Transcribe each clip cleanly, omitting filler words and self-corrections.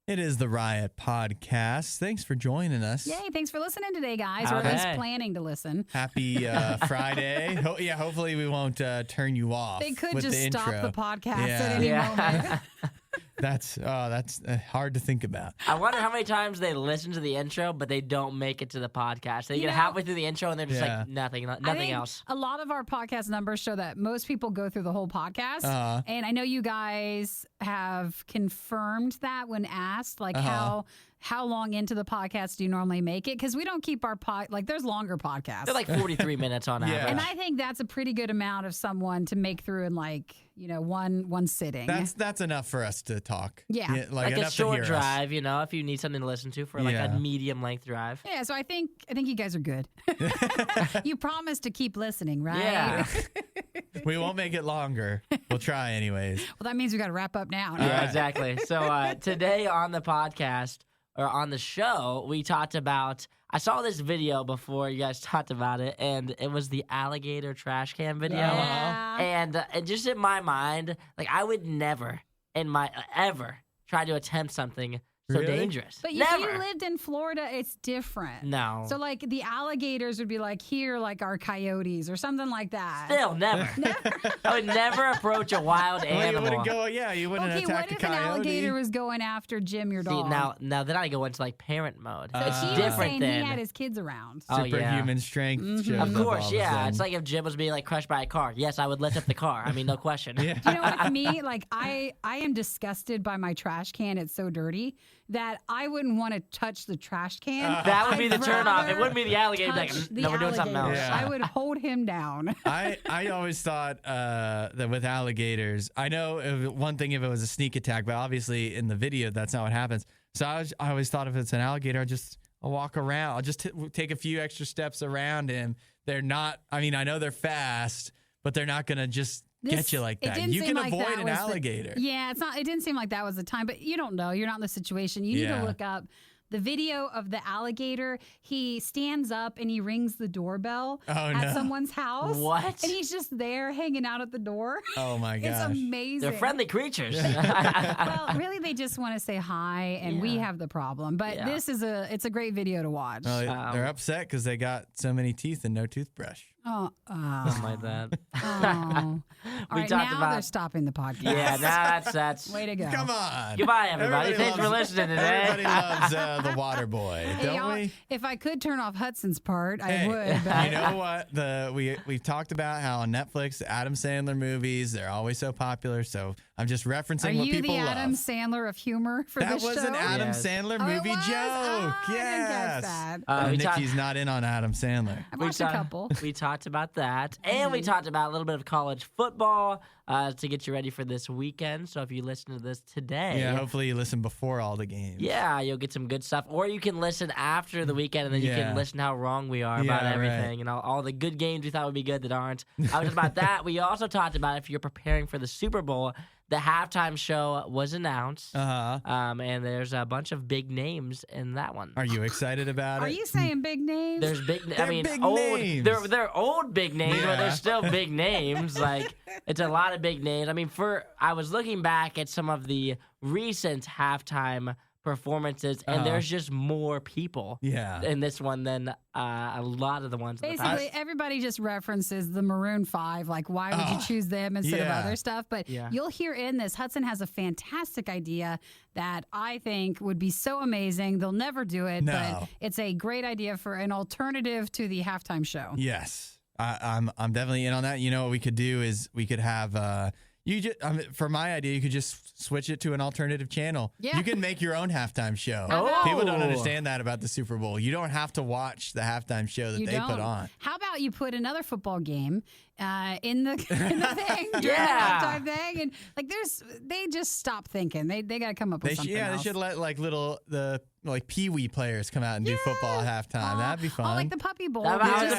It is the Riot Podcast. Thanks for joining us. Yay, thanks for listening today, guys, or at least planning to listen. Happy Friday. Hopefully we won't turn you off. They could with just the stop intro. the podcast at any moment. That's hard to think about. I wonder how many times they listen to the intro, but they don't make it to the podcast. They get halfway through the intro and they're just like, nothing else. A lot of our podcast numbers show that most people go through the whole podcast. And I know you guys have confirmed that when asked, like how long into the podcast do you normally make it? Because we don't keep our there's longer podcasts. They're like 43 minutes on average. And I think that's a pretty good amount of someone to make through in one sitting. That's enough for us to talk. Yeah. Like enough a short to hear drive, if you need something to listen to for like a medium length drive. Yeah, so I think you guys are good. You promised to keep listening, right? Yeah. We won't make it longer. We'll try anyways. Well, that means we got to wrap up now. Yeah, exactly. So today on the podcast, or on the show, we talked about, I saw this video before you guys talked about it, and it was the alligator trash can video. Yeah. And just in my mind, like I would never ever try to attempt something so dangerous. But never. if you lived in Florida, it's different. No. So like the alligators would be like here, like our coyotes or something like that. Still, never. I would never approach a wild animal. You wouldn't Okay, attack what a if coyote. an alligator was going after Jim, your dog? See, now then I go into like parent mode. But It's he was different saying than he had his kids around. Superhuman strength. shows Of up course, all of a yeah. sudden. It's like if Jim was being like crushed by a car. Yes, I would lift up the car. I mean, no question. You know what, me, like I am disgusted by my trash can. It's so dirty that I wouldn't want to touch the trash can. That would be the I'd turnoff. It rather wouldn't be the alligator. Like, touch no, we're doing something else. alligator. I would hold him down. I always thought that with alligators, I know one thing if it was a sneak attack, but obviously in the video that's not what happens. So I always thought if it's an alligator, I'll walk around. I'll just take a few extra steps around him. They're not. I mean, I know they're fast, but they're not gonna just get you like that. You can avoid an alligator. It's not. It didn't seem like that was the time, but you don't know. You're not in the situation. You need to look up the video of the alligator. He stands up and he rings the doorbell at someone's house. What? And he's just there hanging out at the door. Oh my gosh. It's amazing. They're friendly creatures. Well, really, they just want to say hi, and we have the problem. But it's a great video to watch. They're upset because they got so many teeth and no toothbrush. Something like that. All right, now they're stopping the podcast. Yeah, that's Way to go. Come on. Goodbye, everybody. Thanks for listening today. Everybody loves the water boy, don't we? If I could turn off Hudson's part, I would. You know what? We've talked about how on Netflix, Adam Sandler movies, they're always so popular. So I'm just referencing what people love. Are you the Adam Sandler of humor for this show? That was an Adam Sandler movie joke. I didn't catch Yes. Nikki's not in on Adam Sandler. I watched a couple. We talked about that. And we talked about a little bit of college football to get you ready for this weekend. So if you listen to this today. Yeah, hopefully you listen before all the games. Yeah, you'll get some good stuff. Or you can listen after the weekend and then you can listen how wrong we are about everything. And all the good games we thought would be good that aren't. I was about that. We also talked about if you're preparing for the Super Bowl, the halftime show was announced. And there's a bunch of big names in that one. Are you excited about it? Are you saying big names? There's big. Big old. names. They're old big names, but they're still big names. Like it's a lot of big names. I mean, I was looking back at some of the recent halftime performances, and there's just more people in this one than a lot of the ones in the past. Basically, everybody just references the Maroon 5, like why would you choose them instead of other stuff? But you'll hear in this, Hudson has a fantastic idea that I think would be so amazing. They'll never do it, but it's a great idea for an alternative to the halftime show. Yes, I'm definitely in on that. You know what we could do is we could have for my idea, you could just switch it to an alternative channel. Yeah. You can make your own halftime show. People don't understand that about the Super Bowl. You don't have to watch the halftime show that they put on. How about you put another football game in the thing during the halftime thing, and they just stop thinking. They got to come up with something else. They should let like Pee-wee players come out and do football at halftime. That'd be fun. Like the Puppy Bowl. I was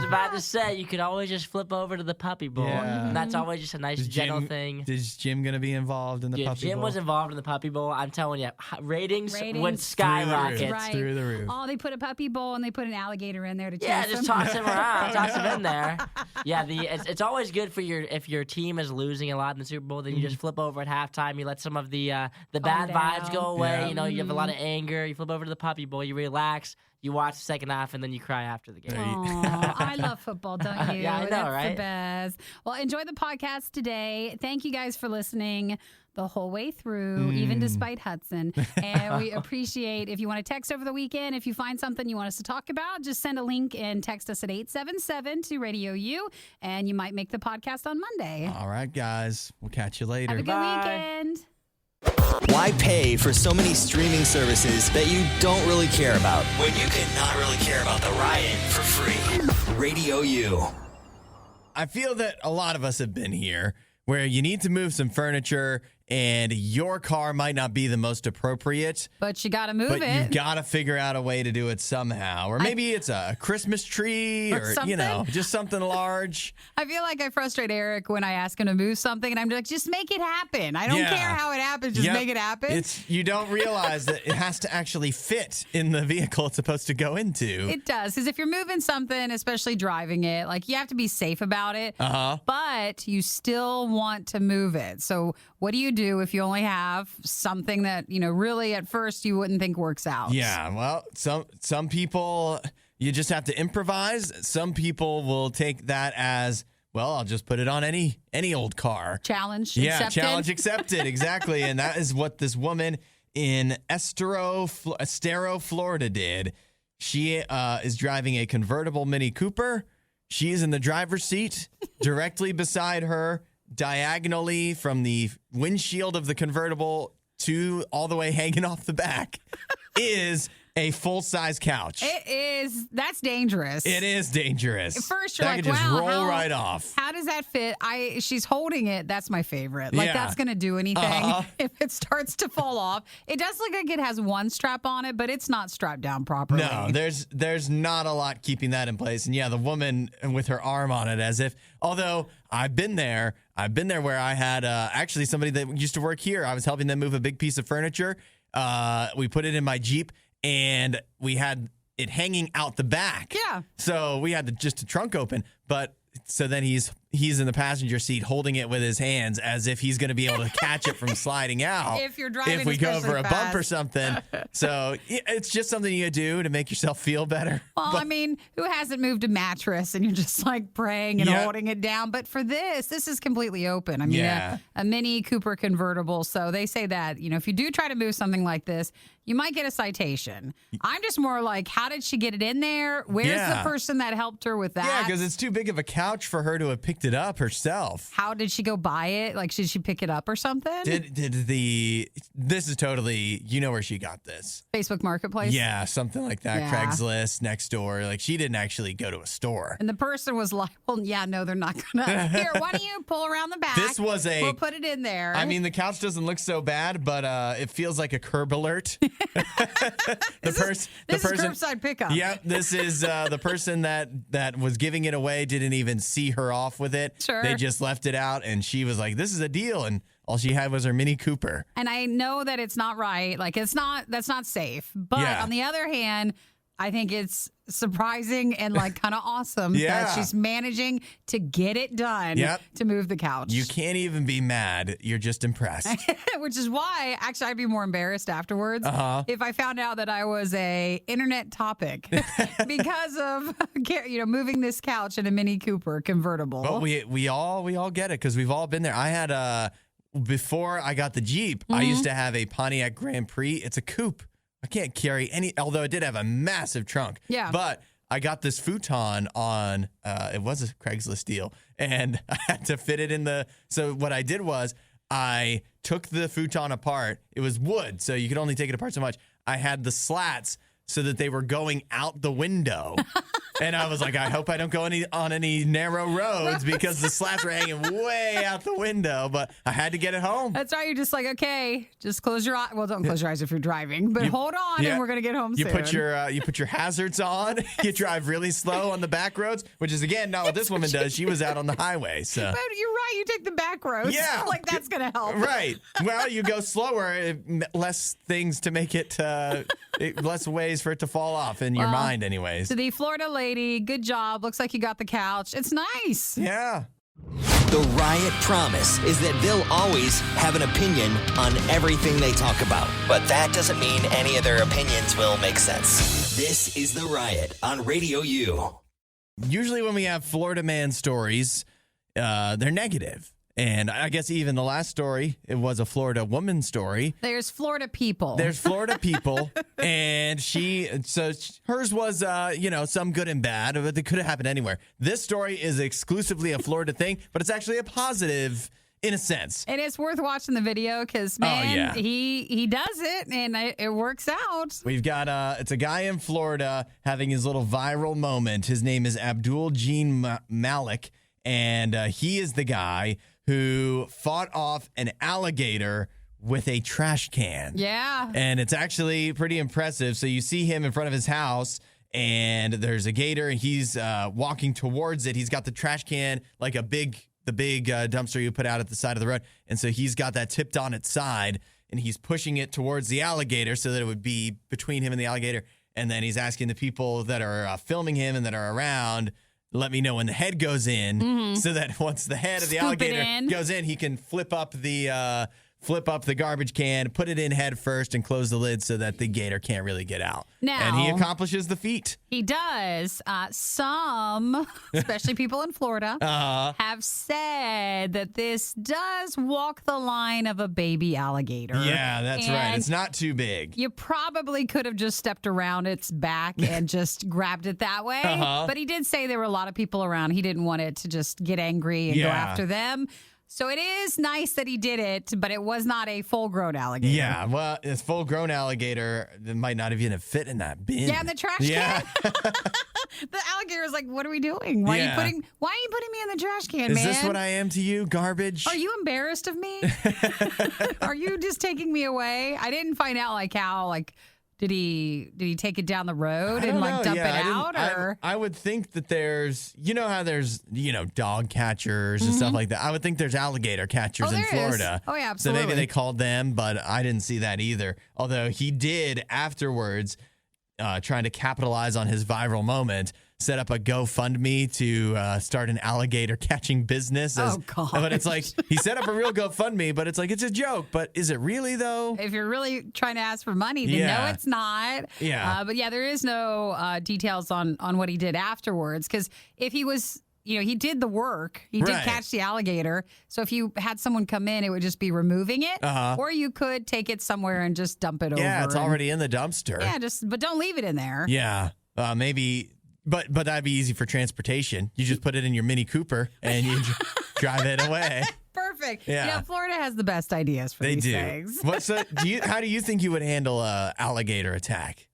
about to say, you could always just flip over to the Puppy Bowl. Yeah. That's always just a nice gentle thing. Is Jim going to be involved in the Puppy Bowl? Jim was involved in the Puppy Bowl. I'm telling you, ratings would skyrocket. Through the roof. Oh, they put a Puppy Bowl and they put an alligator in there to chase just toss him around. Toss him in there. Yeah, it's always good for if your team is losing a lot in the Super Bowl, then you just flip over at halftime. You let some of the bad vibes go away. Yeah. You have a lot of anger. You flip over to the Puppy Bowl. You relax. You watch the second half, and then you cry after the game. Aww, I love football, don't you? Yeah, I know, That's right? the best. Well, enjoy the podcast today. Thank you guys for listening the whole way through, even despite Hudson. And we appreciate if you want to text over the weekend. If you find something you want us to talk about, just send a link and text us at 877 to RadioU, and you might make the podcast on Monday. All right, guys. We'll catch you later. Have a good weekend. Why pay for so many streaming services that you don't really care about when you can not really care about the riot for free? Radio U. I feel that a lot of us have been here where you need to move some furniture and your car might not be the most appropriate. But you got to move But it. you've got to figure out a way to do it somehow. Or maybe it's a Christmas tree or something. Just something large. I feel like I frustrate Eric when I ask him to move something, and I'm like, just make it happen. I don't care how it happens. Just make it happen. You don't realize that it has to actually fit in the vehicle it's supposed to go into. It does, because if you're moving something, especially driving it, like you have to be safe about it. But you still want to move it. So what do you do if you only have something that, really at first you wouldn't think works out? Yeah, well, some people, you just have to improvise. Some people will take that as, well, I'll just put it on any old car. Challenge accepted. accepted. Challenge accepted, exactly. And that is what this woman in Estero, Florida did. She is driving a convertible Mini Cooper. She is in the driver's seat. Directly beside her, diagonally from the windshield of the convertible to all the way hanging off the back, is a full-size couch. That's dangerous. It is dangerous. First, you're that like, could just wow, roll right off. How does that fit? She's holding it. That's my favorite. Like, that's going to do anything if it starts to fall off. It does look like it has one strap on it, but it's not strapped down properly. No, there's not a lot keeping that in place. And yeah, the woman with her arm on it, as if, although I've been there where I had actually somebody that used to work here. I was helping them move a big piece of furniture. We put it in my Jeep, and we had it hanging out the back. Yeah. So we had just the trunk open, but so then he's in the passenger seat holding it with his hands as if he's going to be able to catch it from sliding out. If you're driving, if we go over a fast. bump or something. So it's just something you do to make yourself feel better. Well, I mean, who hasn't moved a mattress and you're just like praying and holding it down? But for this is completely open. I mean, a Mini Cooper convertible. So they say that, if you do try to move something like this, you might get a citation. I'm just more like, how did she get it in there? Where's the person that helped her with that? Yeah, because it's too big of a couch for her to have picked it up herself. How did she go buy it? Like, did she pick it up or something? This is totally, where she got this. Facebook Marketplace? Yeah, something like that. Yeah. Craigslist, next door. Like, she didn't actually go to a store. And the person was like, well, yeah, no, they're not going to. Here, why don't you pull around the back? We'll put it in there. I mean, the couch doesn't look so bad, but it feels like a curb alert. This is curbside pickup. Yep, this is the person that was giving it away didn't even see her off with it. Sure. They just left it out, and she was like, this is a deal, and all she had was her Mini Cooper. And I know that it's not right. Like, that's not safe. But on the other hand, I think it's surprising and like kind of awesome that she's managing to get it done to move the couch. You can't even be mad. You're just impressed. Which is why, actually, I'd be more embarrassed afterwards if I found out that I was a internet topic because of moving this couch in a Mini Cooper convertible. But we all get it because we've all been there. I had before I got the Jeep, I used to have a Pontiac Grand Prix. It's a coupe. I can't carry any, although it did have a massive trunk. Yeah. But I got this futon on, it was a Craigslist deal, and I had to fit it in so what I did was I took the futon apart. It was wood, so you could only take it apart so much. I had the slats so that they were going out the window. And I was like, I hope I don't go on any narrow roads because the slats were hanging way out the window. But I had to get it home. That's right. You're just like, okay, just close your eyes. Well, don't close your eyes if you're driving, but hold on, and we're gonna get home soon. You put your hazards on. You drive really slow on the back roads, which is again not what this woman does. She was out on the highway. So. But you're right. You take the back roads. Yeah, like that's gonna help. Right. Well, you go slower, less things to make it less ways for it to fall off in your mind anyways. To the Florida lady, good job. Looks like you got the couch. It's nice. Yeah. The Riot promise is that they'll always have an opinion on everything they talk about. But that doesn't mean any of their opinions will make sense. This is The Riot on Radio U. Usually when we have Florida man stories, they're negative. And I guess even the last story, it was a Florida woman story. There's Florida people. And hers was, some good and bad, but it could have happened anywhere. This story is exclusively a Florida thing, but it's actually a positive in a sense. And it's worth watching the video because, man, he does it and it works out. We've got, it's a guy in Florida having his little viral moment. His name is Abdul Jean Malik, and he is the guy who fought off an alligator with a trash can. Yeah. And it's actually pretty impressive. So you see him in front of his house, and there's a gator, and he's walking towards it. He's got the trash can, like the big dumpster you put out at the side of the road. And so he's got that tipped on its side, and he's pushing it towards the alligator so that it would be between him and the alligator. And then he's asking the people that are filming him and that are around, let me know when the head goes in, so that once the head of the alligator goes in, he can flip up the garbage can, put it in head first, and close the lid so that the gator can't really get out. And he accomplishes the feat. He does. Some, especially people in Florida, have said that this does walk the line of a baby alligator. Yeah, that's right. It's not too big. You probably could have just stepped around its back and just grabbed it that way. But he did say there were a lot of people around. He didn't want it to just get angry and go after them. So it is nice that he did it, but it was not a full-grown alligator. Yeah, well, this full-grown alligator that might not even have fit in that bin. Yeah, in the trash can. The alligator was like, "What are we doing? Why are you putting me in the trash can, Is man? this what I am to you, garbage? Are you embarrassed of me? Are you just taking me away?" I didn't find out how did he take it down the road and dump it out? Or I would think that there's, how there's, dog catchers and stuff like that. I would think there's alligator catchers in Florida. Oh, yeah, absolutely. So maybe they called them, but I didn't see that either. Although he did afterwards, trying to capitalize on his viral moment, set up a GoFundMe to start an alligator catching business. God. But it's like, he set up a real GoFundMe, but it's like, it's a joke. But is it really, though? If you're really trying to ask for money, then no, it's not. Yeah. But yeah, there is no details on what he did afterwards. Because if he was, he did the work. He did catch the alligator. So if you had someone come in, it would just be removing it. Or you could take it somewhere and just dump it over. Yeah, it's already in the dumpster. Yeah, but don't leave it in there. Yeah. Maybe... But that'd be easy for transportation. You just put it in your Mini Cooper and you drive it away. Perfect. Yeah. Florida has the best ideas for these things. So how do you think you would handle an alligator attack?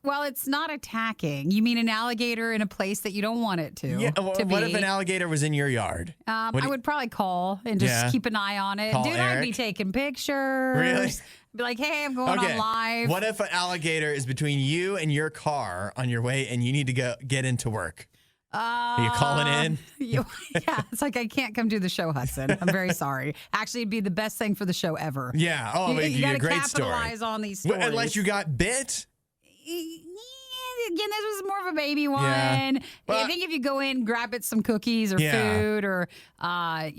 Well, it's not attacking. You mean an alligator in a place that you don't want it to. Yeah. What if an alligator was in your yard? I would probably call and just keep an eye on it. Call Dude, Eric. I'd be taking pictures. Really? Be like, hey, I'm going on live. What if an alligator is between you and your car on your way and you need to get into work? Are you calling in? Yeah, it's like I can't come do the show, Hudson. I'm very sorry. Actually, it'd be the best thing for the show ever. Yeah. Oh, it'd be a great story. You got to capitalize on these stories. Unless you got bit. Again, this was more of a baby one. Yeah. Well, I think if you go in, grab it some cookies or food, or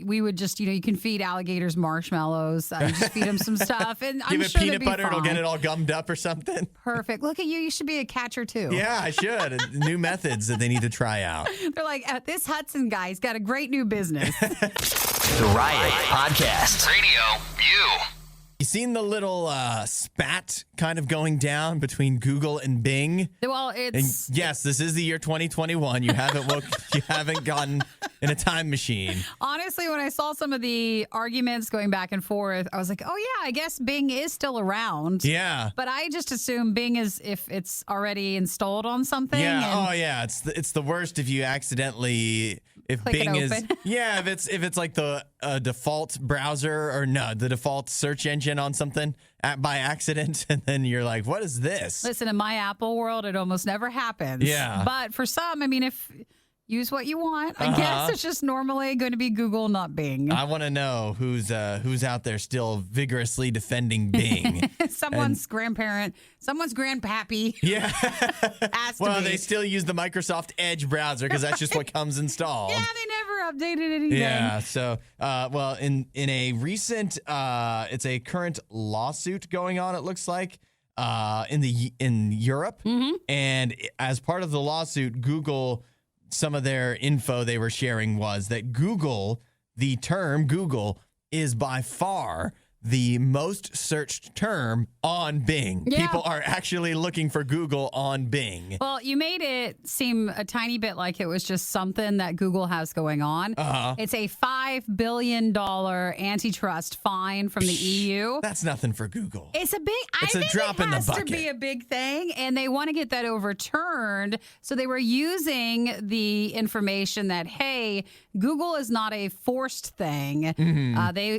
we would just, you can feed alligators marshmallows. You just feed them some stuff, and give I'm it sure peanut butter, it'll get it all gummed up or something. Perfect. Look at you. You should be a catcher too. Yeah, I should. New methods that they need to try out. They're like, this Hudson guy's got a great new business. The Riot Podcast. Radio U. You seen the little spat kind of going down between Google and Bing? Well, it's... And yes, this is the year 2021. You haven't gotten in a time machine. Honestly, when I saw some of the arguments going back and forth, I was like, oh, yeah, I guess Bing is still around. Yeah. But I just assume Bing is if it's already installed on something. Yeah. Oh, yeah. It's the worst if you accidentally... If click Bing is, if it's like the default browser or the default search engine on something by accident, and then you're like, what is this? Listen, in my Apple world, it almost never happens. Yeah. But for some, I mean, if use what you want. I guess it's just normally going to be Google, not Bing. I want to know who's out there still vigorously defending Bing. Someone's grandparent, someone's grandpappy. Yeah. Has to be. They still use the Microsoft Edge browser because that's just what comes installed. Yeah, they never updated anything. Yeah. So, in a recent, it's a current lawsuit going on. It looks like in Europe, and as part of the lawsuit, Google, some of their info they were sharing was that the term Google is by far the most searched term on Bing. Yeah. People are actually looking for Google on Bing. Well, you made it seem a tiny bit like it was just something that Google has going on. It's a $5 billion antitrust fine from the EU. That's nothing for Google. It's a big. It's I a think drop it in the has bucket. to be a big thing, and they want to get that overturned. So they were using the information that, hey, Google is not a forced thing.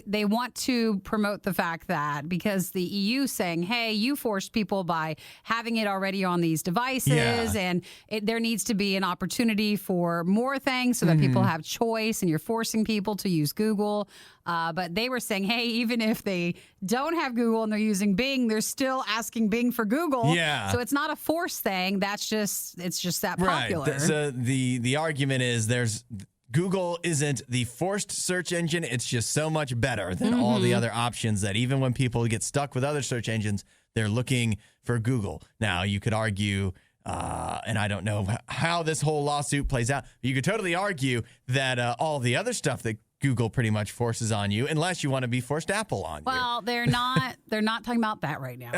They want to promote the fact that because the EU saying, hey, you forced people by having it already on these devices, and there needs to be an opportunity for more things so that people have choice, and you're forcing people to use Google. But they were saying, hey, even if they don't have Google and they're using Bing, they're still asking Bing for Google. Yeah. So it's not a forced thing. It's just that popular. Right. So the argument is Google isn't the forced search engine. It's just so much better than all the other options that even when people get stuck with other search engines, they're looking for Google. Now, you could argue, and I don't know how this whole lawsuit plays out, but you could totally argue that all the other stuff that Google pretty much forces on you, unless you want to be forced Apple on you. Well, they're not talking about that right now.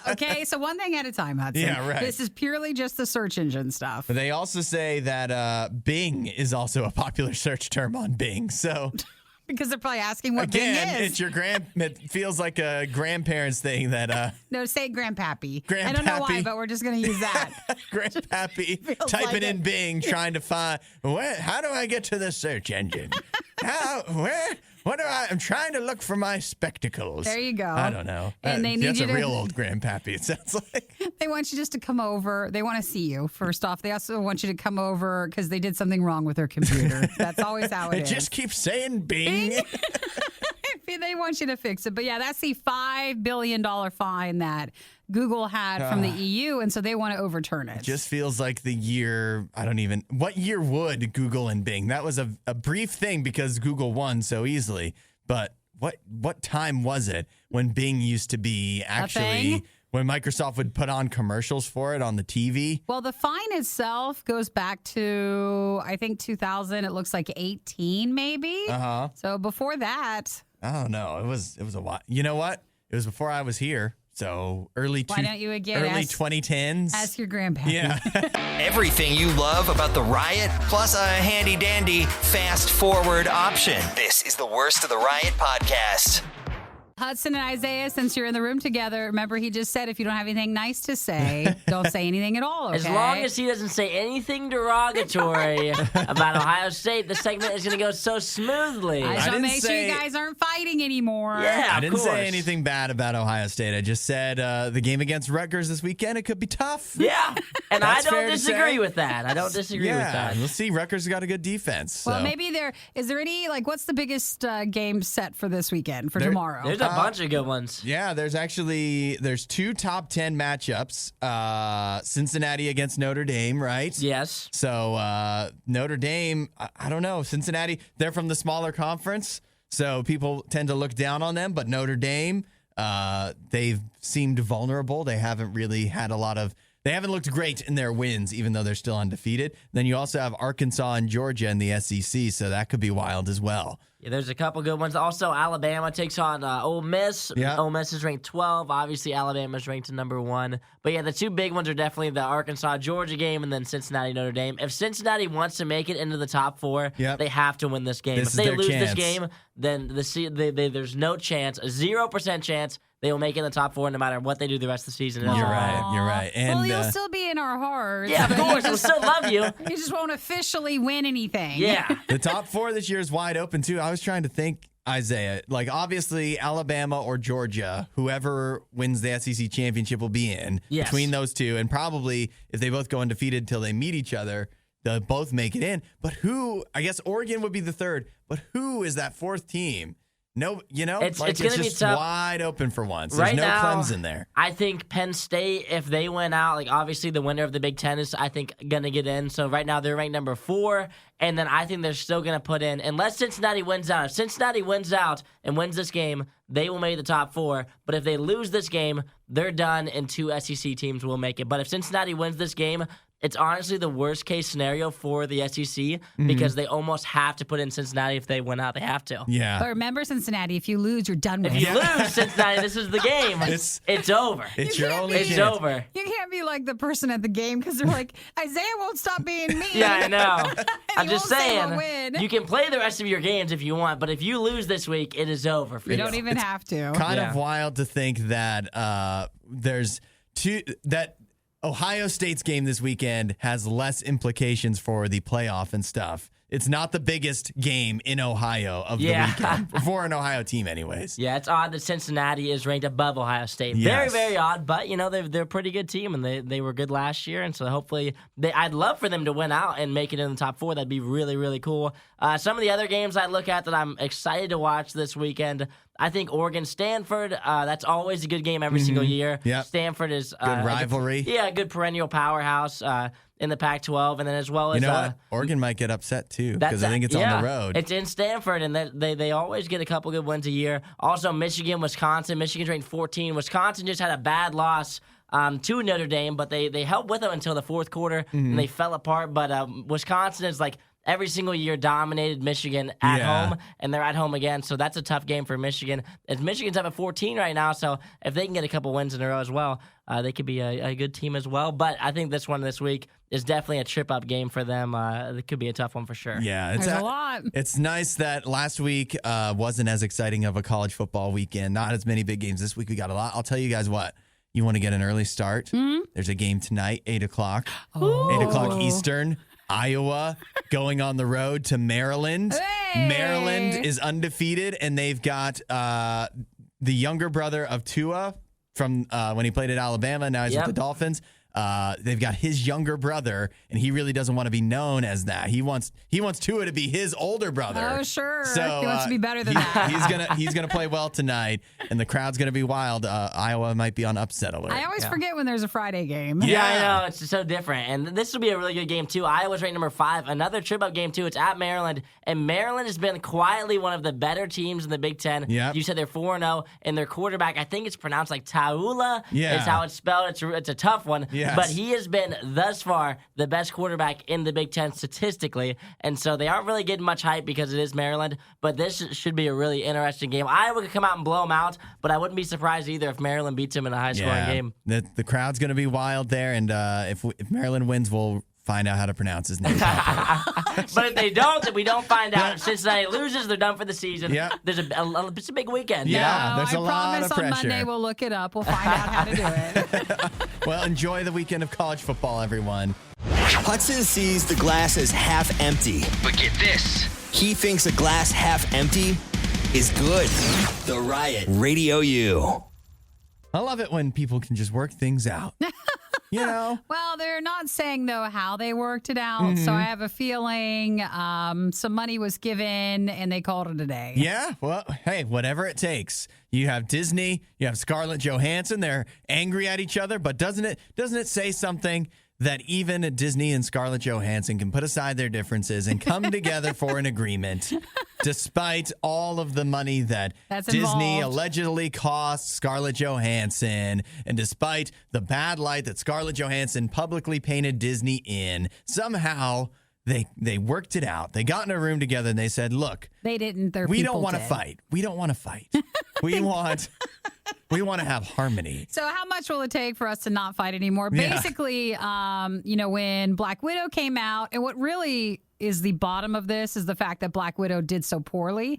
Okay, so one thing at a time, Hudson. Yeah, right. This is purely just the search engine stuff. But they also say that Bing is also a popular search term on Bing. So Because they're probably asking what Bing again, is. it's your it feels like a grandparents thing that No, say grandpappy. Grandpappy. I don't know why, but we're just going to use that. Grandpappy typing like in it. Bing, trying to find how do I get to the search engine? I'm trying to look for my spectacles. There you go. I don't know. And they need that's you a to- real old grandpappy, it sounds like. They want you just to come over. They want to see you, first off. They also want you to come over because they did something wrong with their computer. That's always how it It is. just keeps saying Bing. They want you to fix it. But yeah, that's the $5 billion fine that Google had from the EU, and so they want to overturn it. Just feels like the year, what year would Google and Bing? That was a brief thing because Google won so easily. But what time was it when Bing used to be actually, when Microsoft would put on commercials for it on the TV? Well, the fine itself goes back to, I think, 2000. It looks like 18 maybe. Uh-huh. So before that. I don't know. It was a while. You know what? It was before I was here. So early 2010s. Ask your grandpa. Yeah. Everything you love about the Riot, plus a handy-dandy fast-forward option. This is the Worst of the Riot podcast. Hudson and Isaiah, since you're in the room together, remember he just said if you don't have anything nice to say, don't say anything at all, okay? As long as he doesn't say anything derogatory about Ohio State, the segment is going to go so smoothly. I just want to didn't make sure you say- guys aren't fighting anymore. Yeah, I of didn't course. say anything bad about Ohio State. I just said the game against Rutgers this weekend, it could be tough. Yeah, and That's I fair don't to disagree say. with that. I don't disagree with Yeah, that. we'll see. Rutgers has got a good defense. So. Well, maybe is there any, what's the biggest game set for this weekend, for tomorrow? There's a bunch of good ones. Yeah, there's two top 10 matchups. Cincinnati against Notre Dame, right? Yes. So Notre Dame, I don't know. Cincinnati, they're from the smaller conference, so people tend to look down on them. But Notre Dame, they've seemed vulnerable. They haven't really had they haven't looked great in their wins, even though they're still undefeated. Then you also have Arkansas and Georgia in the SEC, so that could be wild as well. Yeah, there's a couple good ones. Also, Alabama takes on Ole Miss. Yeah. Ole Miss is ranked 12. Obviously, Alabama's ranked number 1. But yeah, the two big ones are definitely the Arkansas-Georgia game and then Cincinnati-Notre Dame. If Cincinnati wants to make it into the top 4, Yep. they have to win this game. This If is they their lose this chance. game, then there's no chance, a 0% chance they will make it in the top 4 no matter what they do the rest of the season. You're right. And well, you'll still be in our hearts. Yeah, of but course. We'll still love you. You just won't officially win anything. Yeah. the top 4 this year is wide open, too. I was trying to think, Isaiah, obviously Alabama or Georgia, whoever wins the SEC championship will be in Yes. between those two. And probably if they both go undefeated till they meet each other, they'll both make it in. But who? I guess Oregon would be the third. But who is that fourth team? No, it's going to be just tough. Wide open for once. There's Right no now, Clemson there. I think Penn State, if they went out, like obviously the winner of the Big Ten is, I think, going to get in. So right now they're ranked number 4, and then I think they're still going to put in, unless Cincinnati wins out. If Cincinnati wins out and wins this game, they will make the top 4. But if they lose this game, they're done, and 2 SEC teams will make it. But if Cincinnati wins this game, it's honestly the worst case scenario for the SEC because they almost have to put in Cincinnati if they win out. They have to. Yeah. But remember, Cincinnati, if you lose, you're done with If it. you lose Cincinnati, this is the game. It's over. It's your only It's chance. over. You can't be like the person at the game because they're like, Isaiah won't stop being mean. Yeah, I know. I'm He just won't say we'll saying, win. you can play the rest of your games if you want, but if you lose this week, it is over for You you. don't even have to. Kind Yeah. of wild to think that there's that Ohio State's game this weekend has less implications for the playoff and stuff. It's not the biggest game in Ohio of the weekend for an Ohio team anyways. Yeah, it's odd that Cincinnati is ranked above Ohio State. Yes. Very, very odd, but they're a pretty good team, and they were good last year, and so hopefully I'd love for them to win out and make it in the top 4. That'd be really, really cool. Some of the other games I look at that I'm excited to watch this weekend, I think Oregon-Stanford, that's always a good game every single year. Yep. Stanford is Good rivalry. a good perennial powerhouse in the Pac-12, and then as well as You know what? Oregon might get upset too because that's I think it's on the road. It's in Stanford, and they always get a couple good wins a year. Also, Michigan, Wisconsin. Michigan's ranked 14. Wisconsin just had a bad loss to Notre Dame, but they held with them until the fourth quarter, and they fell apart. But Wisconsin is like every single year dominated Michigan at home, and they're at home again. So that's a tough game for Michigan. As Michigan's up at 14 right now, so if they can get a couple wins in a row as well, they could be a good team as well. But I think this one this week is definitely a trip-up game for them. It could be a tough one for sure. Yeah, There's a lot. It's nice that last week wasn't as exciting of a college football weekend. Not as many big games. This week we got a lot. I'll tell you guys what. You want to get an early start? There's a game tonight, 8 o'clock. 8 o'clock Eastern. Iowa going on the road to Maryland. Hey! Maryland is undefeated, and they've got the younger brother of Tua from when he played at Alabama. Now he's with the Dolphins. They've got his younger brother, and he really doesn't want to be known as that. He wants Tua to be his older brother. Oh, sure. So He wants to be better than that. He's gonna play well tonight, and the crowd's gonna be wild. Iowa might be on upset alert. I always forget when there's a Friday game. Yeah, I know. It's so different. And this will be a really good game, too. Iowa's ranked number 5. Another trip-up game, too. It's at Maryland. And Maryland has been quietly one of the better teams in the Big Ten. Yep. You said they're 4-0. And their quarterback, I think it's pronounced like Taula. Yeah. Is how it's spelled. It's a tough one. Yes. But he has been, thus far, the best quarterback in the Big Ten statistically. And so they aren't really getting much hype because it is Maryland. But this should be a really interesting game. Iowa could come out and blow them out. But I wouldn't be surprised either if Maryland beats them in a high-scoring game. The crowd's going to be wild there, and if Maryland wins, we'll find out how to pronounce his name. But if they don't, then we don't find out. If Cincinnati loses, they're done for the season. Yeah. There's it's a big weekend. Yeah. No, there's a I lot promise of on pressure. Monday we'll look it up. We'll find out how to do it. Well, enjoy the weekend of college football, everyone. Hudson sees the glass as half empty. But get this. He thinks a glass half empty is good. The Riot. RadioU. I love it when people can just work things out. You know? Well, they're not saying, though, how they worked it out. So I have a feeling some money was given and they called it a day. Yeah. Well, hey, whatever it takes. You have Disney, you have Scarlett Johansson. They're angry at each other, but doesn't it say something that even Disney and Scarlett Johansson can put aside their differences and come together for an agreement, despite all of the money that That's Disney involved. allegedly cost Scarlett Johansson, and despite the bad light that Scarlett Johansson publicly painted Disney in, somehow they worked it out. They got in a room together and they said, look, They didn't. Their we people don't want to did. fight. We don't want to fight. We want to have harmony. So how much will it take for us to not fight anymore? Yeah. Basically, when Black Widow came out, and what really is the bottom of this is the fact that Black Widow did so poorly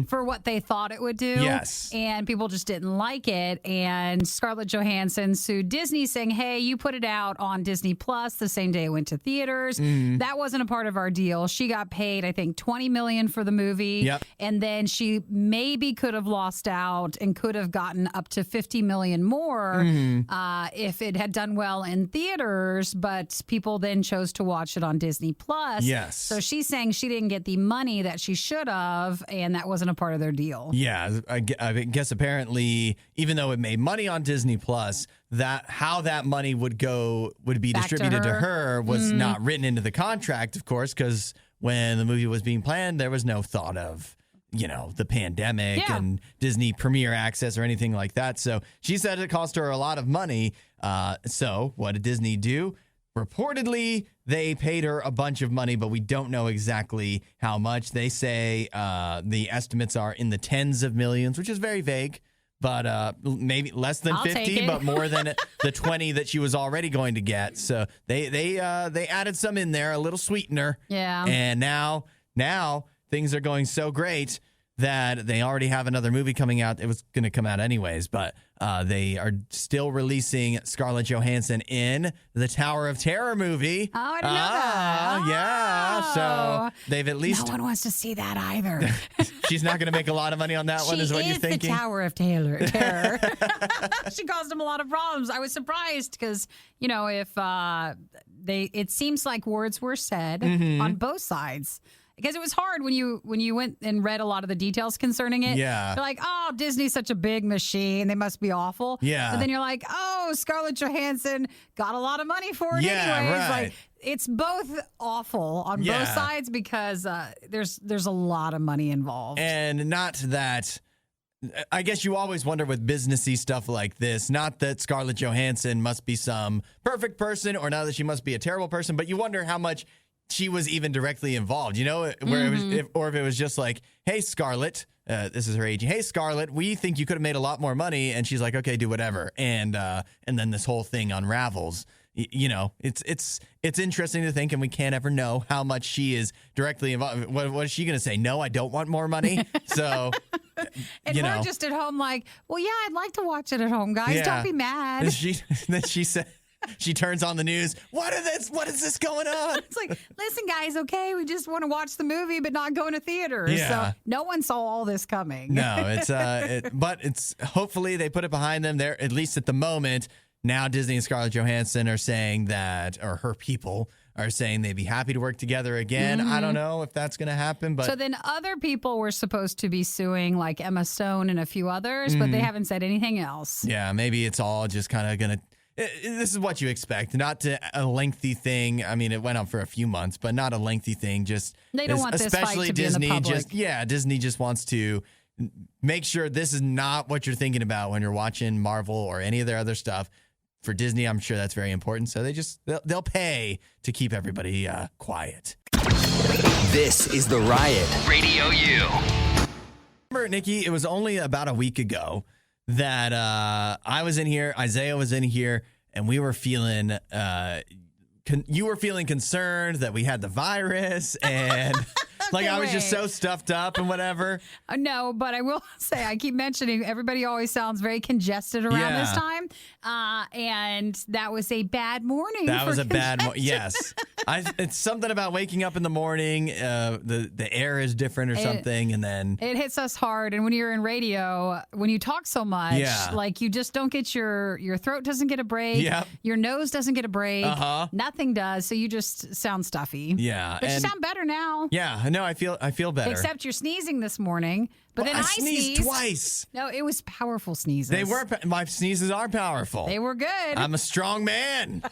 for what they thought it would do. Yes. And people just didn't like it. And Scarlett Johansson sued Disney saying, hey, you put it out on Disney Plus the same day it went to theaters. That wasn't a part of our deal. She got paid, I think, $20 million for the movie. Yep. And then she maybe could have lost out and could have gotten up to $50 million more if it had done well in theaters. But people then chose to watch it on Disney Plus. Yes. So she's saying she didn't get the money that she should have, and that wasn't a part of their deal. Yeah, I guess apparently, even though it made money on Disney Plus, that how that money would be Back distributed to her was not written into the contract, of course, because when the movie was being planned, there was no thought of, the pandemic and Disney Premier Access or anything like that. So she said it cost her a lot of money. So what did Disney do? Reportedly, they paid her a bunch of money, but we don't know exactly how much. They say the estimates are in the tens of millions, which is very vague, but maybe less than I'll 50, but more than the 20 that she was already going to get. So they added some in there, a little sweetener. Yeah. And now things are going so great that they already have another movie coming out. It was going to come out anyways, but they are still releasing Scarlett Johansson in the Tower of Terror movie. Oh, I didn't know that. Yeah. So they've at least... No one wants to see that either. She's not going to make a lot of money on that one, is what you're thinking? She is the Tower of Terror. She caused him a lot of problems. I was surprised because, if it seems like words were said on both sides. Because it was hard when you went and read a lot of the details concerning it. Yeah. You're like, oh, Disney's such a big machine. They must be awful. Yeah. But then you're like, oh, Scarlett Johansson got a lot of money for it Yeah, anyways. right. Like, it's both awful on both sides because there's a lot of money involved. And not that... I guess you always wonder with businessy stuff like this, not that Scarlett Johansson must be some perfect person or not that she must be a terrible person, but you wonder how much she was even directly involved, where it was, if it was just like, hey, Scarlett, this is her agent. Hey, Scarlett, we think you could have made a lot more money. And she's like, okay, do whatever. And then this whole thing unravels. It's interesting to think, and we can't ever know how much she is directly involved. What is she going to say? No, I don't want more money. So, and we're just at home like, well, yeah, I'd like to watch it at home, guys. Yeah. Don't be mad. Then she said. She turns on the news. What is this going on? It's like, listen, guys, okay, we just want to watch the movie, but not go into theaters. Yeah. So no one saw all this coming. No, it's but it's hopefully they put it behind them. There, at least at the moment. Now Disney and Scarlett Johansson are saying that, or her people are saying they'd be happy to work together again. I don't know if that's going to happen, but so then other people were supposed to be suing, like Emma Stone and a few others, but they haven't said anything else. Yeah, maybe it's all just kind of going to. This is what you expect, not a lengthy thing. I mean, it went on for a few months, but not a lengthy thing. Just they don't want this fight to Disney. Be in the public. Disney just wants to make sure this is not what you're thinking about when you're watching Marvel or any of their other stuff. For Disney, I'm sure that's very important. So they'll pay to keep everybody quiet. This is The Riot. RadioU. Remember, Nikki, it was only about a week ago that I was in here, Isaiah was in here, and we were feeling, you were feeling concerned that we had the virus, and like I was just so stuffed up and whatever. No, but I will say, I keep mentioning everybody always sounds very congested around this time, and that was a bad morning. That was a bad morning. Yes, it's something about waking up in the morning. The air is different or something, and then it hits us hard. And when you're in radio, when you talk so much, like you just don't get your throat doesn't get a break. Yep. Your nose doesn't get a break. Nothing does. So you just sound stuffy. Yeah, but you sound better now. Yeah, no, I feel better. Except you're sneezing this morning. But then I sneezed twice. No, it was powerful sneezes. They were. My sneezes are powerful. They were good. I'm a strong man.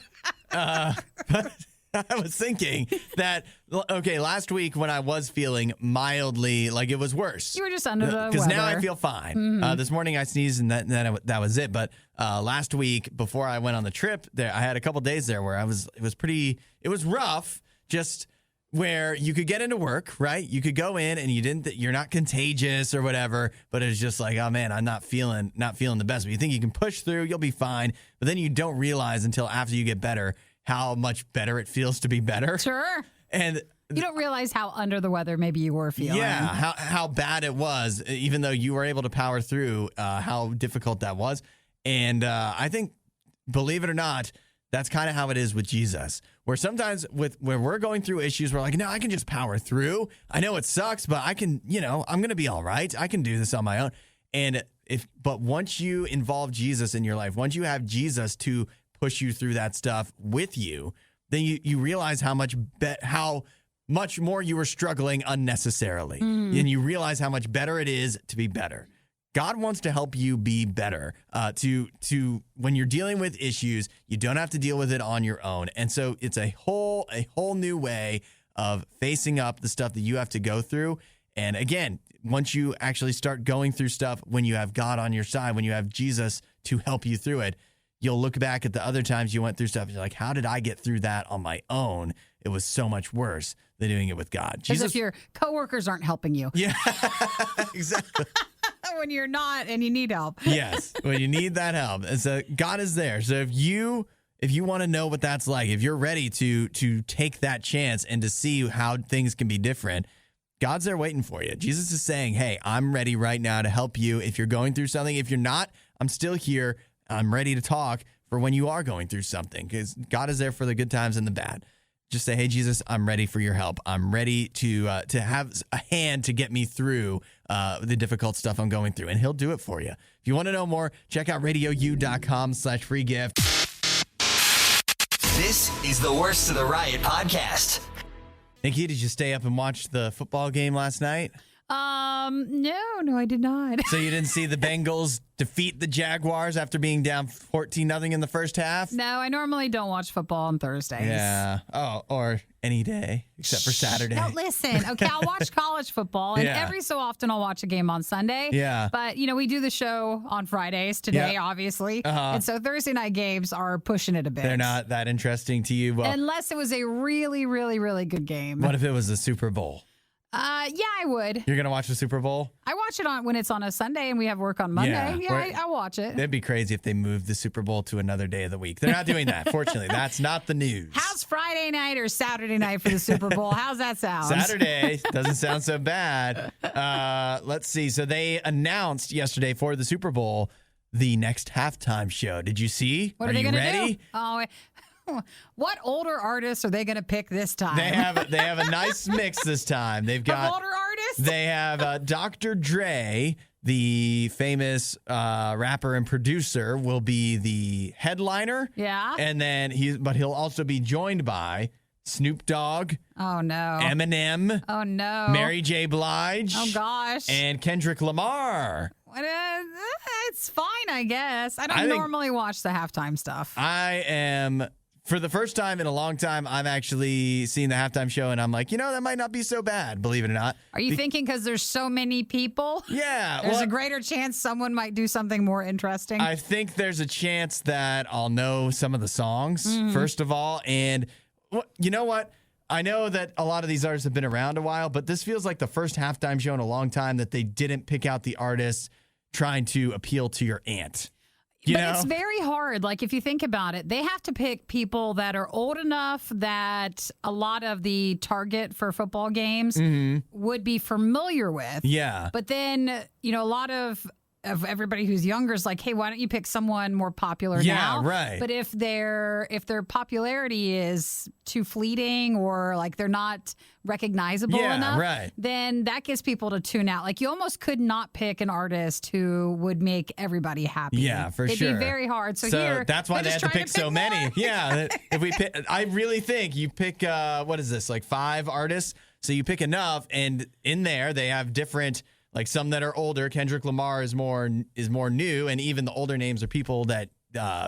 But I was thinking that, okay, last week when I was feeling mildly like it was worse. You were just under the weather. Because now I feel fine. This morning I sneezed and that was it. But last week before I went on the trip, I had a couple days there where it was rough. Just where you could get into work, right? You could go in and you're not contagious or whatever, but it's just like, oh man, I'm not feeling the best. But you think you can push through, you'll be fine. But then you don't realize until after you get better how much better it feels to be better. Sure. And You don't realize how under the weather maybe you were feeling. Yeah, how bad it was, even though you were able to power through, how difficult that was. And I think, believe it or not, that's kind of how it is with Jesus, where sometimes when we're going through issues, we're like, no, I can just power through. I know it sucks, but I can, I'm going to be all right. I can do this on my own. But once you involve Jesus in your life, once you have Jesus to push you through that stuff with you, then you realize how much more you were struggling unnecessarily. And you realize how much better it is to be better. God wants to help you be better. To when you're dealing with issues, you don't have to deal with it on your own. And so it's a whole new way of facing up the stuff that you have to go through. And again, once you actually start going through stuff, when you have God on your side, when you have Jesus to help you through it, you'll look back at the other times you went through stuff and you're like, how did I get through that on my own? It was so much worse than doing it with God. As if your coworkers aren't helping you. Yeah, exactly. When you're not and you need help. Yes, when you need that help. And so God is there. So if you want to know what that's like, if you're ready to take that chance and to see how things can be different, God's there waiting for you. Jesus is saying, hey, I'm ready right now to help you if you're going through something. If you're not, I'm still here. I'm ready to talk for when you are going through something, because God is there for the good times and the bad. Just say, hey, Jesus, I'm ready for your help. I'm ready to have a hand to get me through the difficult stuff I'm going through, and he'll do it for you. If you want to know more, check out RadioU.com/free gift. This is the Worst of the Riot podcast. Nikki, did you stay up and watch the football game last night? No, I did not. So you didn't see the Bengals defeat the Jaguars after being down 14-0 in the first half? No, I normally don't watch football on Thursdays. Yeah. Oh, or any day except for Saturday. No, listen. Okay, I'll watch college football, and every so often I'll watch a game on Sunday. Yeah. But, we do the show on Fridays today, obviously. And so Thursday night games are pushing it a bit. They're not that interesting to you? Well, unless it was a really, really, really good game. What if it was the Super Bowl? Yeah, I would. You're going to watch the Super Bowl? I watch it when it's on a Sunday and we have work on Monday. Yeah, I watch it. That'd be crazy if they moved the Super Bowl to another day of the week. They're not doing that. Fortunately, that's not the news. How's Friday night or Saturday night for the Super Bowl? How's that sound? Saturday. Doesn't sound so bad. Let's see. So they announced yesterday for the Super Bowl the next halftime show. Did you see? What are they going to do? Oh, what older artists are they going to pick this time? They have a nice mix this time. They've got older artists. They have Dr. Dre, the famous rapper and producer, will be the headliner. Yeah. And then he'll also be joined by Snoop Dogg. Oh no. Eminem. Oh no. Mary J. Blige. Oh gosh. And Kendrick Lamar. It's fine, I guess. I don't normally watch the halftime stuff. I am. For the first time in a long time, I've actually seen the halftime show, and I'm like, that might not be so bad, believe it or not. Are you thinking because there's so many people? Yeah. There's a greater chance someone might do something more interesting? I think there's a chance that I'll know some of the songs, first of all. And you know what? I know that a lot of these artists have been around a while, but this feels like the first halftime show in a long time that they didn't pick out the artists trying to appeal to your aunt. It's very hard. Like, if you think about it, they have to pick people that are old enough that a lot of the target for football games would be familiar with. Yeah. But then, a lot of everybody who's younger is like, hey, why don't you pick someone more popular now? Yeah, right. But if their popularity is too fleeting or like they're not recognizable enough, then that gets people to tune out. Like, you almost could not pick an artist who would make everybody happy. Yeah, for sure. It'd be very hard. So here, that's why they had to pick so many. Yeah. If we pick, I really think you pick, what is this, like 5 artists? So you pick enough, and in there they have different, like some that are older. Kendrick Lamar is more new, and even the older names are people that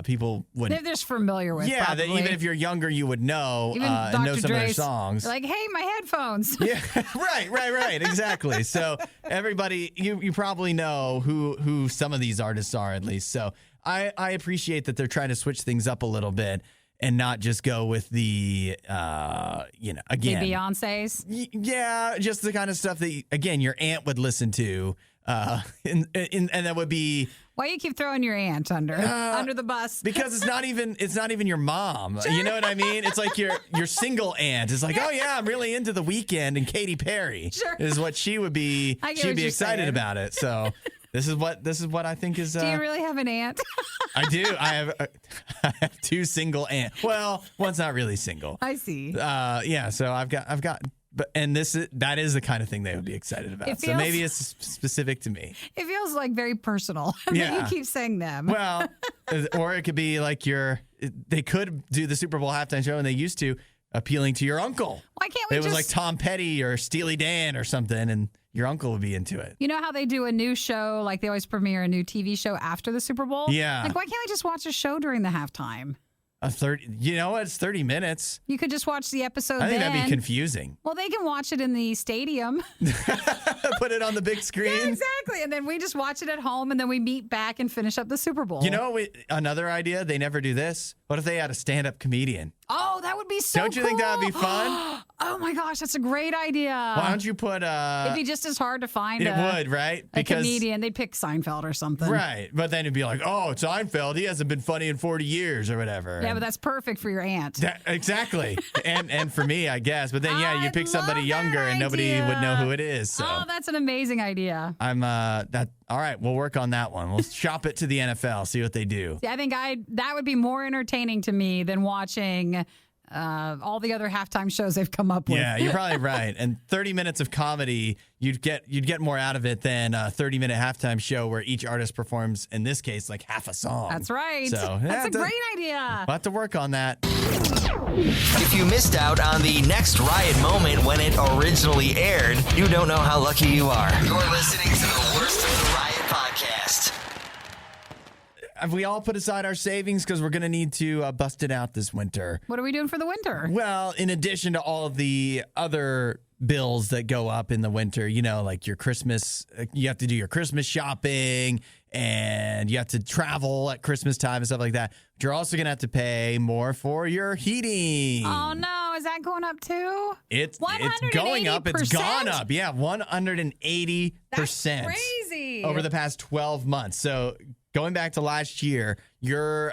people would. They're just familiar with. Yeah, that even if you're younger, you would know and know some of their songs. Like, hey, my headphones. Yeah, right, exactly. So everybody, you probably know who some of these artists are at least. So I appreciate that they're trying to switch things up a little bit and not just go with the again, the Beyoncés. Yeah, just the kind of stuff that again your aunt would listen to. And that would be Why you keep throwing your aunt under the bus? Because it's not even your mom. Sure. You know what I mean? It's like your single aunt. It's like, oh yeah, I'm really into The Weeknd and Katy Perry. Sure. Is what she would be. She'd be excited about it. So this is what I think is. Do you really have an aunt? I do. I have 2 single aunts. Well, one's not really single. I see. Yeah. So I've got. But that is the kind of thing they would be excited about. So maybe it's specific to me. It feels like very personal. Yeah. You keep saying them. Well, or it could be like they could do the Super Bowl halftime show, and they used to appealing to your uncle. Why can't we? It was like Tom Petty or Steely Dan or something, and your uncle would be into it. You know how they do a new show, like they always premiere a new TV show after the Super Bowl? Yeah. Like, why can't we just watch a show during the halftime? You know what? It's 30 minutes. You could just watch the episode. I think that'd be confusing. Well, they can watch it in the stadium. Put it on the big screen. Yeah, exactly. And then we just watch it at home, and then we meet back and finish up the Super Bowl. You know, another idea, they never do this. What if they had a stand-up comedian? Oh, that would be so Don't you think that would be fun? Oh, my gosh, that's a great idea. Why don't you put It'd be just as hard to find It would, right? A comedian. They'd pick Seinfeld or something. Right. But then it'd be like, oh, it's Seinfeld. He hasn't been funny in 40 years or whatever. Yeah, but that's perfect for your aunt. Exactly. and for me, I guess. But then, yeah, you pick somebody younger and nobody would know who it is. So. Oh, that's an amazing idea. All right, we'll work on that one. We'll shop it to the NFL, see what they do. Yeah, I think that would be more entertaining to me than watching all the other halftime shows they've come up with. Yeah, you're probably right. And 30 minutes of comedy, you'd get more out of it than a 30-minute halftime show where each artist performs, in this case, like half a song. That's right. So, that's a great idea. We'll have to work on that. If you missed out on the next Riot moment when it originally aired, you don't know how lucky you are. You're listening to the Worst of the Riot podcast. Have we all put aside our savings? Because we're going to need to bust it out this winter. What are we doing for the winter? Well, in addition to all of the other bills that go up in the winter, you know, like your Christmas, you have to do your Christmas shopping and you have to travel at Christmas time and stuff like that. But you're also going to have to pay more for your heating. Oh, no. Is that going up too? It's going up. It's gone up. Yeah, 180%. That's crazy. Over the past 12 months. So going back to last year, your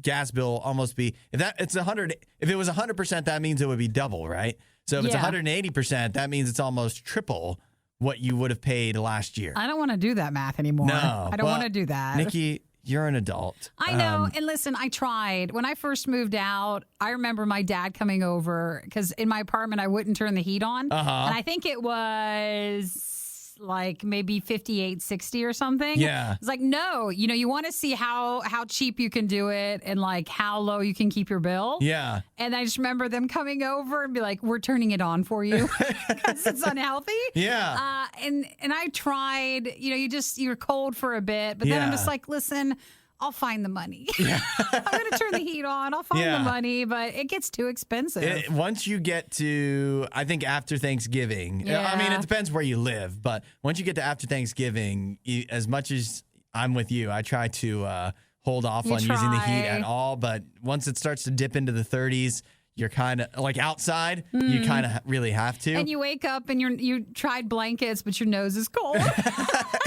gas bill almost be if it was 100%, that means it would be double, right? So if it's 180%, that means it's almost triple what you would have paid last year. I don't want to do that math anymore. No, I don't want to do that. Nikki, you're an adult. I know. And listen, I tried. When I first moved out, I remember my dad coming over because in my apartment, I wouldn't turn the heat on. And I think it was like maybe 58, 60 or something. Yeah. It's like, no, you want to see how cheap you can do it and like how low you can keep your bill. Yeah. And I just remember them coming over and be like, we're turning it on for you because it's unhealthy. Yeah. And I tried, you're cold for a bit, but then I'm just like, listen, I'll find the money. Yeah. I'm going to turn the heat on. I'll find the money, but it gets too expensive. Once you get to, I think, after Thanksgiving, I mean, it depends where you live, but once you get to after Thanksgiving, as much as I'm with you, I try to hold off on using the heat at all. But once it starts to dip into the 30s, you're kind of like outside, you kind of really have to. And you wake up and you tried blankets, but your nose is cold.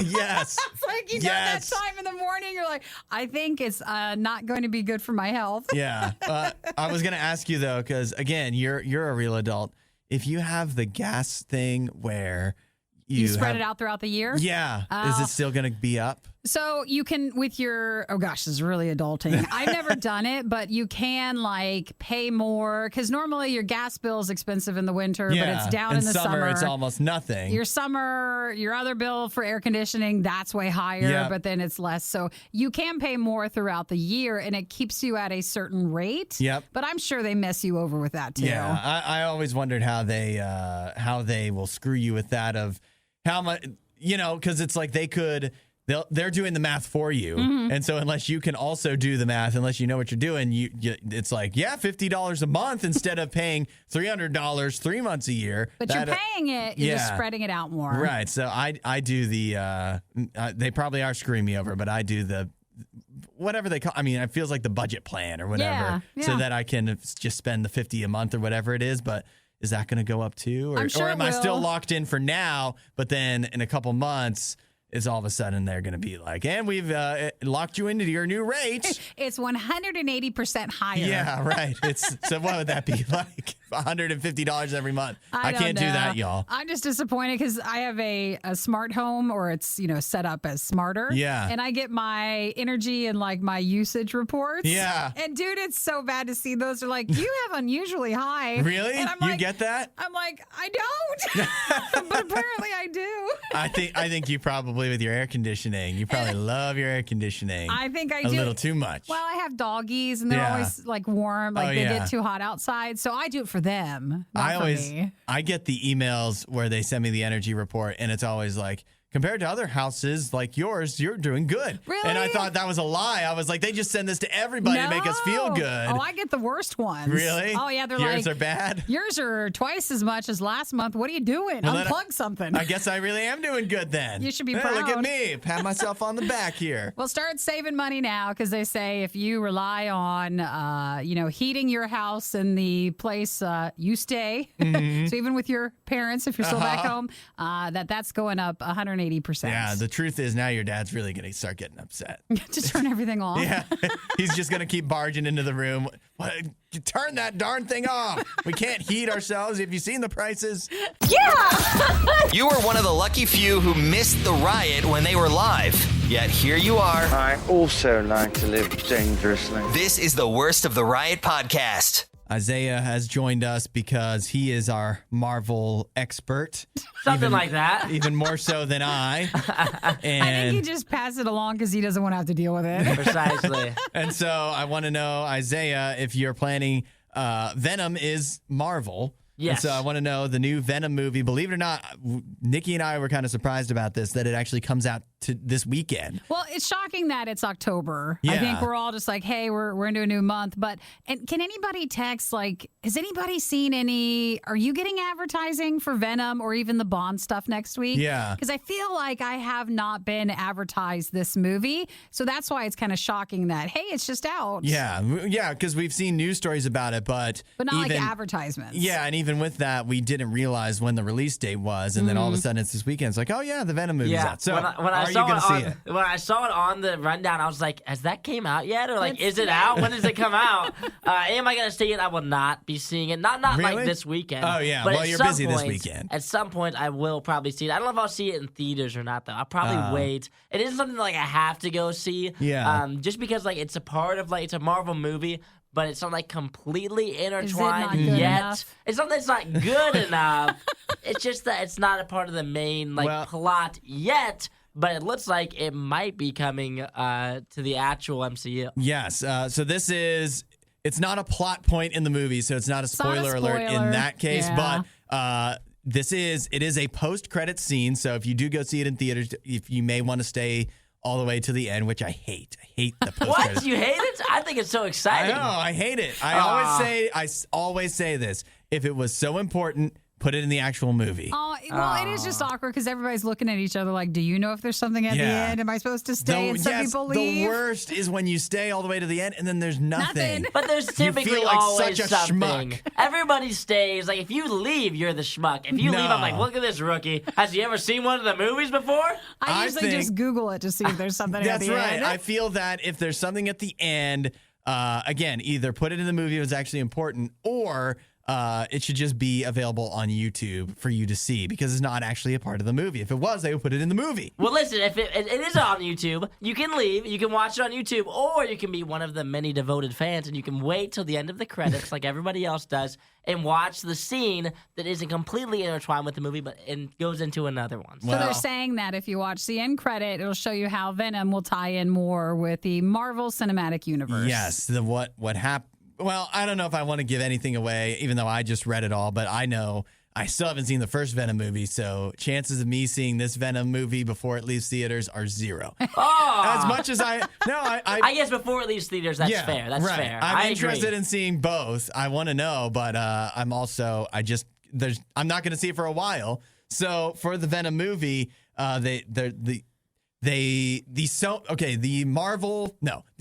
Yes. It's like you know that time in the morning, you're like, I think it's not going to be good for my health. Yeah. I was going to ask you, though, because, again, you're a real adult. If you have the gas thing where you spread it out throughout the year? Yeah. Is it still going to be up? So you can with your, oh gosh, this is really adulting. I've never done it, but you can like pay more because normally your gas bill is expensive in the winter, but it's down in the summer. It's almost nothing. Your other bill for air conditioning, that's way higher, but then it's less. So you can pay more throughout the year and it keeps you at a certain rate. Yep. But I'm sure they mess you over with that too. Yeah. I always wondered how they will screw you with that of how much, because it's like they're doing the math for you. Mm-hmm. And so unless you can also do the math, unless you know what you're doing, it's like, $50 a month instead of paying $300 3 months a year. But you're paying it. You're just spreading it out more. Right. So I do they probably are screwing me over, but I do the whatever they call. I mean, it feels like the budget plan or whatever so that I can just spend the $50 a month or whatever it is. But is that going to go up too? I'm sure or am I still locked in for now, but then in a couple months, is all of a sudden they're going to be like, and we've locked you into your new rate. It's 180% higher. Yeah, right. So what would that be like? $150 every month. I can't do that, y'all. I'm just disappointed because I have a smart home, or it's set up as smarter. Yeah. And I get my energy and like my usage reports. Yeah. And dude, it's so bad to see those. They're like, you have unusually high. Really? And I'm you like, get that? I'm like, I don't. But apparently I do. I think you probably, with your air conditioning, you probably love your air conditioning. I think I a do. little too much. Well, I have doggies and they're always like warm, like they get too hot outside. So I do it for them, not for me. I get the emails where they send me the energy report, and it's always like, compared to other houses like yours, you're doing good. Really? And I thought that was a lie. I was like, they just send this to everybody to make us feel good. Oh, I get the worst ones. Really? Oh, yeah. They're yours like, are bad? Yours are twice as much as last month. What are you doing? Well, Unplug something. I guess I really am doing good then. You should be Hey, proud. Look at me. Pat myself on the back here. Well, start saving money now, because they say if you rely on, heating your house and the place you stay, so even with your parents, if you're still back home, that's going up 180%. Yeah, the truth is now your dad's really going to start getting upset. Just turn everything off. Yeah, he's just going to keep barging into the room. What? Turn that darn thing off. We can't heat ourselves. Have you seen the prices? Yeah! You were one of the lucky few who missed the riot when they were live. Yet here you are. I also like to live dangerously. This is the Worst of the Riot podcast. Isaiah has joined us because he is our Marvel expert. Something like that. Even more so than I. And I think he just passed it along because he doesn't want to have to deal with it. Precisely. And so I want to know, Isaiah, if you're planning, Venom is Marvel. Yes. And so I want to know the new Venom movie. Believe it or not, Nikki and I were kind of surprised about this, that it actually comes out to this weekend. Well, it's shocking that it's October. Yeah. I think we're all just like, hey, we're into a new month. But can anybody text, like, has anybody seen are you getting advertising for Venom or even the Bond stuff next week? Yeah. Because I feel like I have not been advertised this movie. So that's why it's kind of shocking that, hey, it's just out. Yeah, because we've seen news stories about it, but not like advertisements. Yeah, and even with that, we didn't realize when the release date was, and then all of a sudden it's this weekend. It's like, oh yeah, the Venom movie's out. So when I saw it on the rundown, I was like, has that came out yet? Or like, is it out? When does it come out? Am I going to see it? I will not be seeing it. Not Really? like this weekend. Oh, yeah. But Well, at you're some busy this point- weekend. At some point, I will probably see it. I don't know if I'll see it in theaters or not, though. I'll probably wait. It is something like I have to go see. Yeah. Just because like it's a part of it's a Marvel movie, but it's not like completely intertwined not good yet. enough? It's not that it's not good enough. It's just that it's not a part of the main plot yet. But it looks like it might be coming to the actual MCU. Yes. So it's not a plot point in the movie, so it's not a spoiler alert in that case. Yeah. But it is a post-credit scene. So if you do go see it in theaters, if you may want to stay all the way to the end, which I hate. I hate the post-credit. What? You hate it? I think it's so exciting. I know. I hate it. I always say this. If it was so important, put it in the actual movie. Oh, well, it is just awkward because everybody's looking at each other like, do you know if there's something at the end? Am I supposed to stay? And some people leave. The worst is when you stay all the way to the end and then there's nothing. But there's typically feel like always such a something. schmuck. Everybody stays. Like, if you leave, you're the schmuck. If you leave, I'm like, look at this rookie. Has he ever seen one of the movies before? I usually just Google it to see if there's something at the That's right. end. I feel that if there's something at the end, again, either put it in the movie if it's actually important, or it should just be available on YouTube for you to see because it's not actually a part of the movie. If it was, they would put it in the movie. Well, listen, if it is on YouTube, you can leave, you can watch it on YouTube, or you can be one of the many devoted fans and you can wait till the end of the credits like everybody else does and watch the scene that isn't completely intertwined with the movie but goes into another one. So they're saying that if you watch the end credit, it'll show you how Venom will tie in more with the Marvel Cinematic Universe. Yes, what happened. Well, I don't know if I want to give anything away, even though I just read it all, but I know I still haven't seen the first Venom movie, so chances of me seeing this Venom movie before it leaves theaters are 0. As much as I guess before it leaves theaters, that's fair. That's right. fair. I'm interested in seeing both. I want to know, but I'm not going to see it for a while. So for the Venom movie, the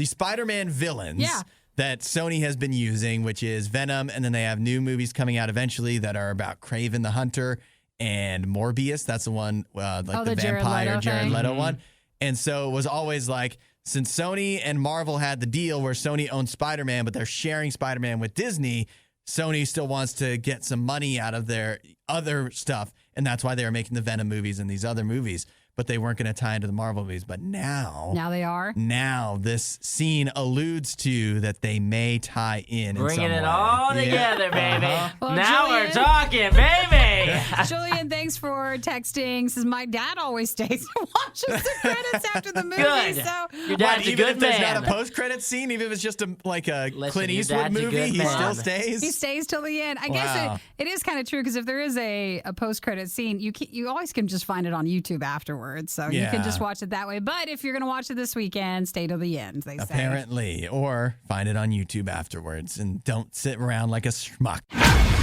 Spider-Man villains. Yeah. That Sony has been using, which is Venom, and then they have new movies coming out eventually that are about Kraven the Hunter and Morbius. That's the one, like the Jared vampire Leto Jared thing. Leto one. And so it was always like, since Sony and Marvel had the deal where Sony owns Spider-Man, but they're sharing Spider-Man with Disney, Sony still wants to get some money out of their other stuff. And that's why they were making the Venom movies and these other movies. But they weren't going to tie into the Marvel movies. But now they are. Now this scene alludes to that they may tie in Bringing some it way. all together, baby. Well, now Julian- we're talking, baby. Julian, thanks for texting. Says my dad always stays and watches the credits after the movie. Good. So Your dad's a Even good if there's man. not a post-credit scene, even if it's just a Listen, Clint your Eastwood dad's a movie, good he man. still stays. he stays till the end. I Wow. guess it is kind of true because if there is a post-credit scene, you always can just find it on YouTube afterwards. So you can just watch it that way. But if you're going to watch it this weekend, stay till the end, they say. Apparently. Or find it on YouTube afterwards and don't sit around like a schmuck.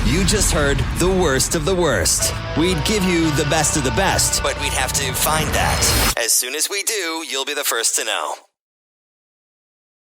You just heard the worst of the worst. We'd give you the best of the best, but we'd have to find that. As soon as we do, you'll be the first to know.